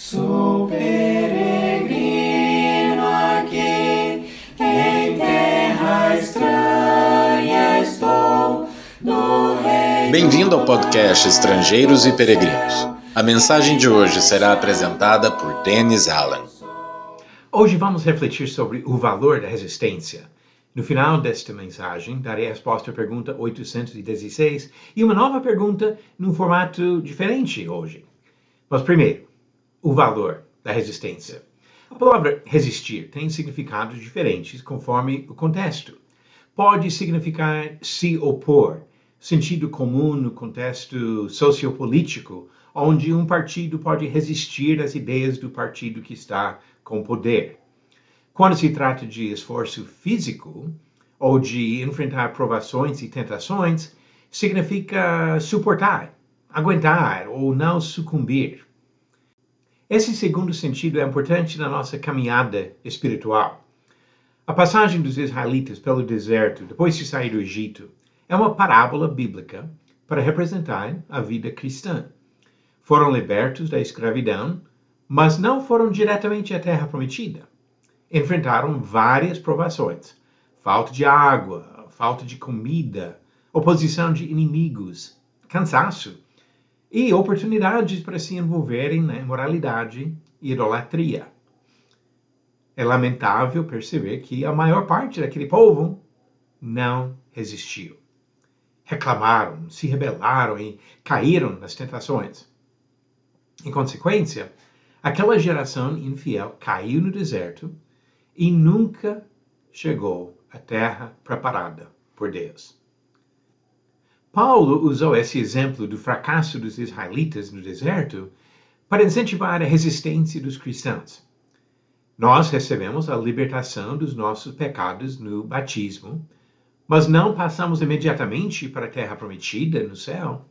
Sou peregrino aqui, em terra estranha estou, no reino. Bem-vindo ao podcast Estrangeiros e Peregrinos. A mensagem de hoje será apresentada por Dennis Allen. Hoje vamos refletir sobre o valor da resistência. No final desta mensagem, darei a resposta à pergunta 816 e uma nova pergunta num formato diferente hoje. Mas primeiro, o valor da resistência. A palavra resistir tem significados diferentes conforme o contexto. Pode significar se opor, sentido comum no contexto sociopolítico, onde um partido pode resistir às ideias do partido que está com poder. Quando se trata de esforço físico ou de enfrentar provações e tentações, significa suportar, aguentar ou não sucumbir. Esse segundo sentido é importante na nossa caminhada espiritual. A passagem dos israelitas pelo deserto, depois de sair do Egito, é uma parábola bíblica para representar a vida cristã. Foram libertos da escravidão, mas não foram diretamente à terra prometida. Enfrentaram várias provações, falta de água, falta de comida, oposição de inimigos, cansaço e oportunidades para se envolverem na imoralidade e idolatria. É lamentável perceber que a maior parte daquele povo não resistiu. Reclamaram, se rebelaram e caíram nas tentações. Em consequência, aquela geração infiel caiu no deserto e nunca chegou à terra preparada por Deus. Paulo usou esse exemplo do fracasso dos israelitas no deserto para incentivar a resistência dos cristãos. Nós recebemos a libertação dos nossos pecados no batismo, mas não passamos imediatamente para a terra prometida no céu.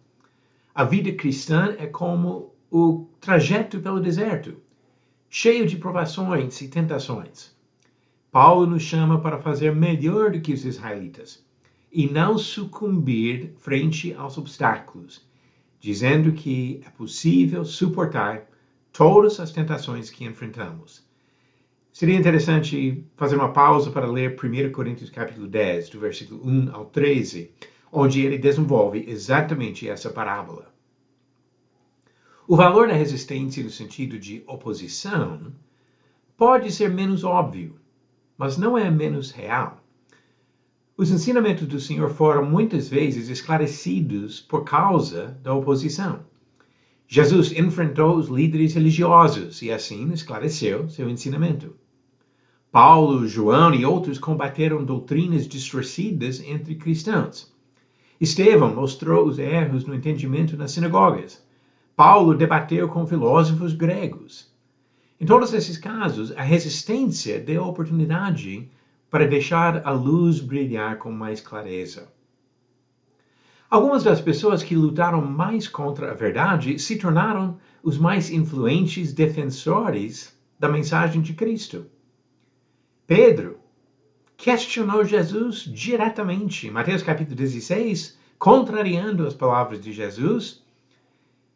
A vida cristã é como o trajeto pelo deserto, cheio de provações e tentações. Paulo nos chama para fazer melhor do que os israelitas e não sucumbir frente aos obstáculos, dizendo que é possível suportar todas as tentações que enfrentamos. Seria interessante fazer uma pausa para ler 1 Coríntios capítulo 10, do versículo 1 ao 13, onde ele desenvolve exatamente essa parábola. O valor da resistência no sentido de oposição pode ser menos óbvio, mas não é menos real. Os ensinamentos do Senhor foram muitas vezes esclarecidos por causa da oposição. Jesus enfrentou os líderes religiosos e assim esclareceu seu ensinamento. Paulo, João e outros combateram doutrinas distorcidas entre cristãos. Estevão mostrou os erros no entendimento nas sinagogas. Paulo debateu com filósofos gregos. Em todos esses casos, a resistência deu oportunidade para deixar a luz brilhar com mais clareza. Algumas das pessoas que lutaram mais contra a verdade se tornaram os mais influentes defensores da mensagem de Cristo. Pedro questionou Jesus diretamente, Mateus capítulo 16, contrariando as palavras de Jesus,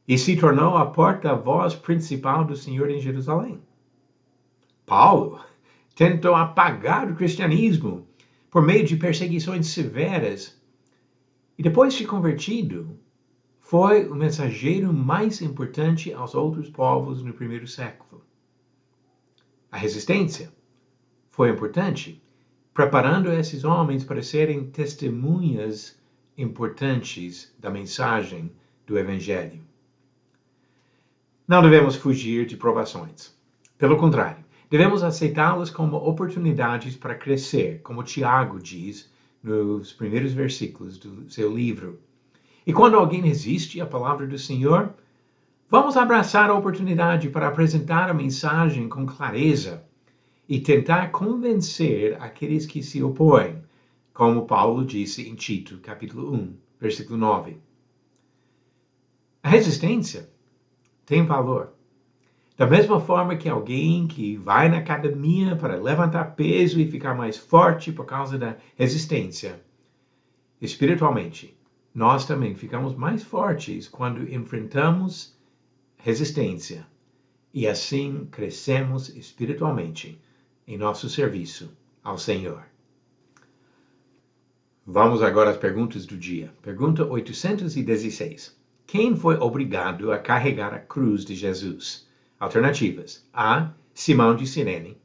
e se tornou a porta-voz principal do Senhor em Jerusalém. Paulo tentou apagar o cristianismo por meio de perseguições severas e depois de convertido, foi o mensageiro mais importante aos outros povos no primeiro século. A resistência foi importante, preparando esses homens para serem testemunhas importantes da mensagem do Evangelho. Não devemos fugir de provações. Pelo contrário, devemos aceitá-las como oportunidades para crescer, como Tiago diz nos primeiros versículos do seu livro. E quando alguém resiste à palavra do Senhor, vamos abraçar a oportunidade para apresentar a mensagem com clareza e tentar convencer aqueles que se opõem, como Paulo disse em Tito, capítulo 1, versículo 9. A resistência tem valor. Da mesma forma que alguém que vai na academia para levantar peso e ficar mais forte por causa da resistência, espiritualmente, nós também ficamos mais fortes quando enfrentamos resistência e assim crescemos espiritualmente em nosso serviço ao Senhor. Vamos agora às perguntas do dia. Pergunta 816. Quem foi obrigado a carregar a cruz de Jesus? Alternativas. A. Simão de Cirene.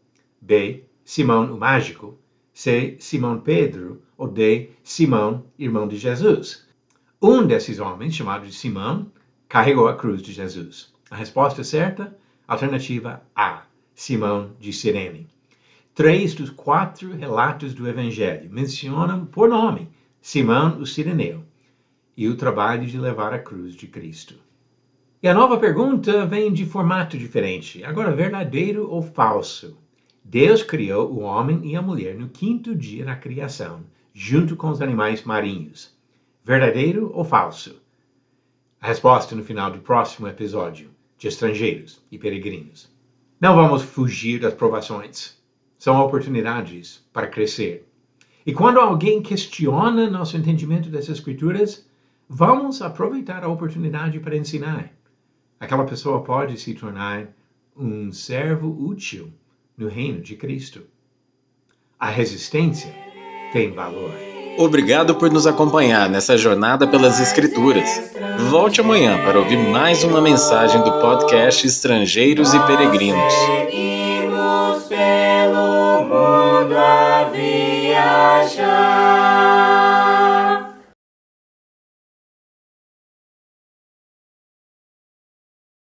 B. Simão o Mágico. C. Simão Pedro. Ou D. Simão, irmão de Jesus. Um desses homens, chamado de Simão, carregou a cruz de Jesus. A resposta certa? Alternativa A. Simão de Cirene. 3 dos 4 relatos do Evangelho mencionam por nome Simão o Cireneu e o trabalho de levar a cruz de Cristo. E a nova pergunta vem de formato diferente. Agora, verdadeiro ou falso? Deus criou o homem e a mulher no 5º dia da criação, junto com os animais marinhos. Verdadeiro ou falso? A resposta no final do próximo episódio de Estrangeiros e Peregrinos. Não vamos fugir das provações. São oportunidades para crescer. E quando alguém questiona nosso entendimento das Escrituras, vamos aproveitar a oportunidade para ensinar. Aquela pessoa pode se tornar um servo útil no reino de Cristo. A resistência tem valor. Obrigado por nos acompanhar nessa jornada pelas Escrituras. Volte amanhã para ouvir mais uma mensagem do podcast Estrangeiros e Peregrinos.